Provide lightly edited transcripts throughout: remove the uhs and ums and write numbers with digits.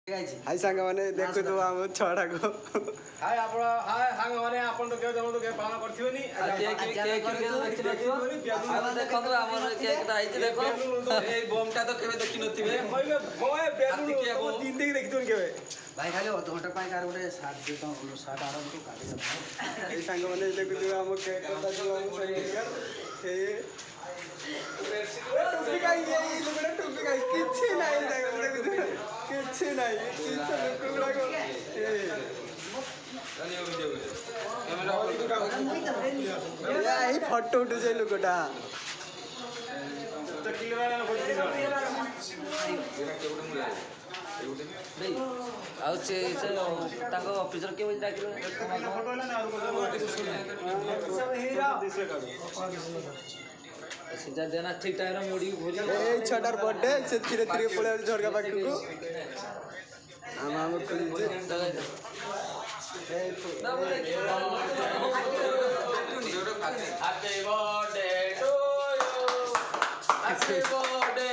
हाय सांग माने देखु तो हम छड़ा को हाय आपण हाय सांग माने आपण तो के जमो तो के पालन करथिबनी देखो हमर केक आइछ देखो ए बमटा तो केबे देखि नथिबे कहबे बय बेलू दिन देख देखितोन केबे भाई खाली अध घंटा पाई कार गोटे शार्ट दे तो शार्ट आराम को काढी दे ए सांग माने देखु तो हम केक कटा जो हम ए टोपी काई ये लोगडा टोपी काई किछि नाही देखु किछि नाही किछि लोगडा को ए फोटो उठ जे लोगडा तो किलो ऑफिसर के सीधा देना ठीक टाइम मोड़ी घोरी ए छटार बर्थडे से धीरे धीरे पळे झरका पाख को हम खुली happy birthday to you happy birthday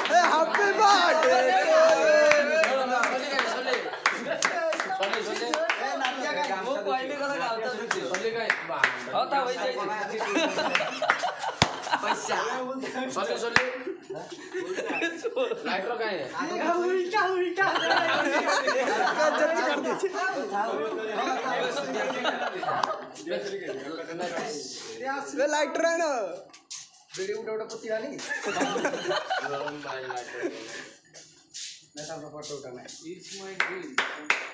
happy birthday happy birthday lighter काहे उल्टा उल्टा जल्दी कर दे वे लाइटर है ना वीडियो उठा पुती वाली मैं सब फोटो उठाना इट्स माय ड्रीम